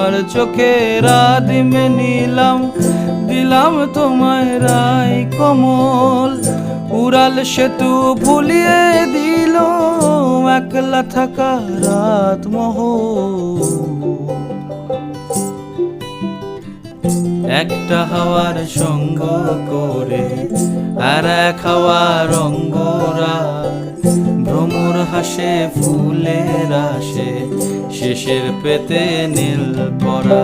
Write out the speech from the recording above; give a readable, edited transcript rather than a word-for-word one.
হাওয়ার চোখে রাদিমে নিলাম, দিলাম তোমায় রাই কমল। উড়াল সেতু ভুলিয়ে দিল একলা থাকা রাত মহল। একটা হাওয়ার সঙ্গ করে আর এক হাওয়ার অঙ্গরা, ভ্রমর হাসে ফুলের আসে শেষের পেতে নীল পরা।